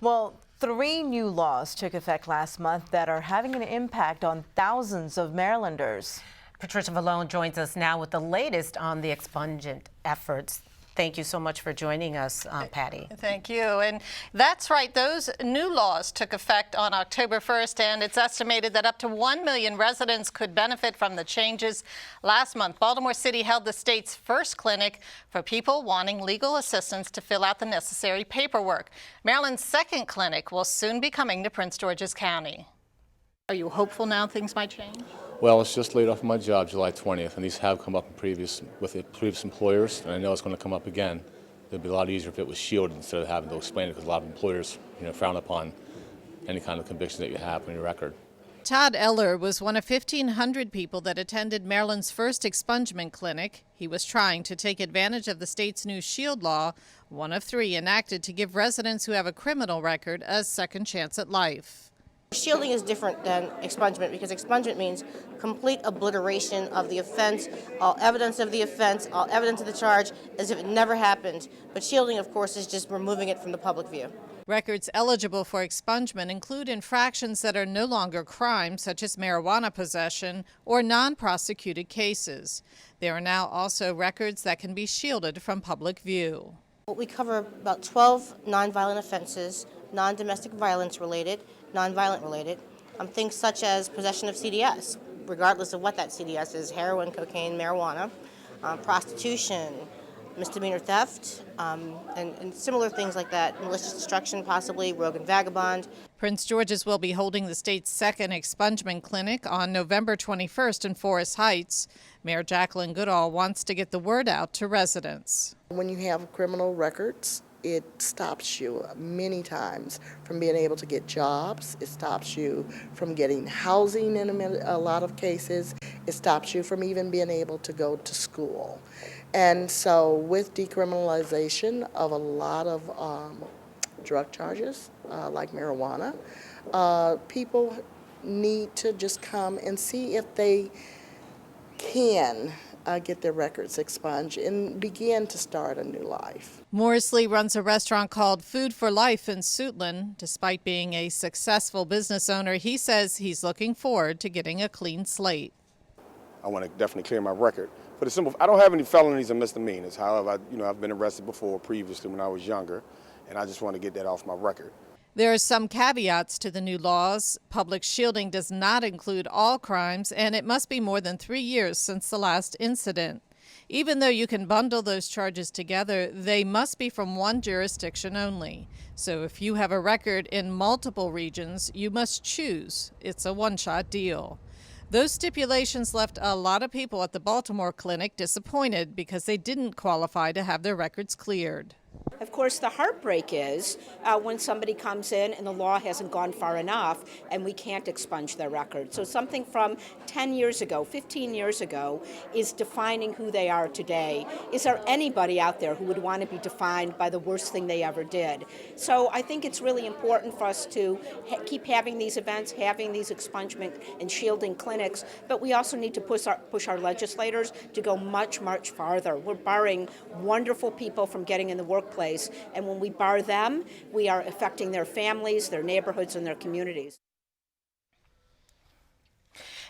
Well, 3 new laws took effect last month that are having an impact on thousands of Marylanders. Patricia Villone joins us now with the latest on the expungement efforts. Thank you so much for joining us, Patty. Thank you. And that's right. Those new laws took effect on October 1st, and it's estimated that up to 1 million residents could benefit from the changes. Last month, Baltimore City held the state's first clinic for people wanting legal assistance to fill out the necessary paperwork. Maryland's second clinic will soon be coming to Prince George's County. Are you hopeful now things might change? Well, it's just laid off my job July 20th, and these have come up with the previous employers, and I know it's going to come up again. It'd be a lot easier if it was shielded instead of having to explain it, because a lot of employers, frown upon any kind of conviction that you have on your record. Todd Eller was one of 1,500 people that attended Maryland's first expungement clinic. He was trying to take advantage of the state's new SHIELD law, one of 3 enacted to give residents who have a criminal record a second chance at life. Shielding is different than expungement because expungement means complete obliteration of the offense, all evidence of the offense, all evidence of the charge, as if it never happened. But shielding, of course, is just removing it from the public view. Records eligible for expungement include infractions that are no longer crimes, such as marijuana possession or non-prosecuted cases. There are now also records that can be shielded from public view. We cover about 12 nonviolent offenses, non-domestic violence related, nonviolent related, things such as possession of CDS, regardless of what that CDS is, heroin, cocaine, marijuana, prostitution, misdemeanor theft, and similar things like that, malicious destruction possibly, rogue and vagabond. Prince George's will be holding the state's second expungement clinic on November 21st in Forest Heights. Mayor Jacqueline Goodall wants to get the word out to residents. When you have criminal records, it stops you many times from being able to get jobs. It stops you from getting housing in a lot of cases. It stops you from even being able to go to school. And so with decriminalization of a lot of drug charges, like marijuana, people need to just come and see if they can get their records expunged and begin to start a new life. Morrisley runs a restaurant called Food for Life in Suitland. Despite being a successful business owner, he says he's looking forward to getting a clean slate. I want to definitely clear my record. For the simple, I don't have any felonies or misdemeanors. However, I've been arrested before previously when I was younger, and I just want to get that off my record. There are some caveats to the new laws. Public shielding does not include all crimes, and it must be more than 3 years since the last incident. Even though you can bundle those charges together, they must be from one jurisdiction only. So if you have a record in multiple regions, you must choose. It's a one-shot deal. Those stipulations left a lot of people at the Baltimore clinic disappointed because they didn't qualify to have their records cleared. Of course, the heartbreak is when somebody comes in and the law hasn't gone far enough and we can't expunge their record. So something from 10 years ago, 15 years ago is defining who they are today. Is there anybody out there who would want to be defined by the worst thing they ever did? So I think it's really important for us to keep having these events, having these expungement and shielding clinics, but we also need to push our legislators to go much, much farther. We're barring wonderful people from getting in the workplace. And when we bar them, we are affecting their families, their neighborhoods, and their communities.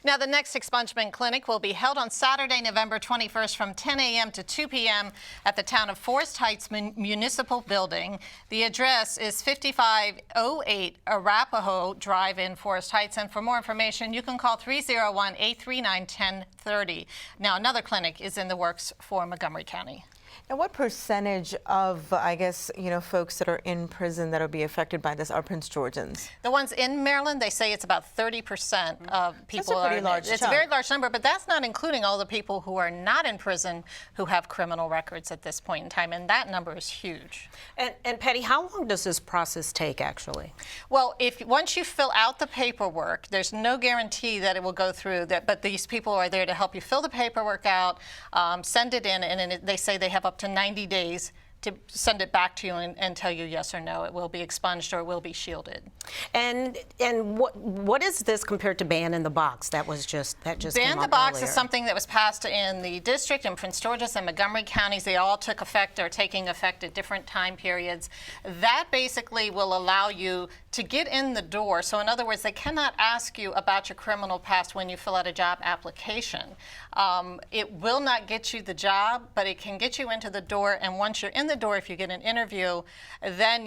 Now, the next expungement clinic will be held on Saturday, November 21st from 10 a.m. to 2 p.m. at the town of Forest Heights Municipal Building. The address is 5508 Arapahoe Drive in Forest Heights. And for more information, you can call 301-839-1030. Now, another clinic is in the works for Montgomery County. Now, what percentage of, folks that are in prison that will be affected by this are Prince Georgians? The ones in Maryland, they say it's about 30% of people. That's a pretty large chunk. It's a very large number, but that's not including all the people who are not in prison who have criminal records at this point in time, and that number is huge. And Patty, how long does this process take, actually? Well, once you fill out the paperwork, there's no guarantee that it will go through, but these people are there to help you fill the paperwork out, send it in, and they say they have up to 90 days to send it back to you and tell you yes or no. It will be expunged or it will be shielded. And what is this compared to ban in the box? That just came Ban the up box earlier. is something that was passed in the district in Prince George's and Montgomery counties. They all took effect or are taking effect at different time periods. That basically will allow you to get in the door. So in other words, they cannot ask you about your criminal past when you fill out a job application. It will not get you the job, but it can get you into the door. And once you're in the door, if you get an interview, then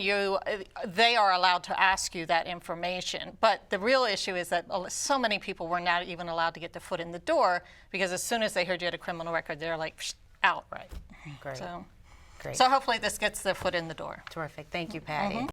they are allowed to ask you that information. But the real issue is that so many people were not even allowed to get their foot in the door because as soon as they heard you had a criminal record, they're like, psh, out. Great. So, Great. so hopefully this gets their foot in the door. Terrific. Thank you, Patty.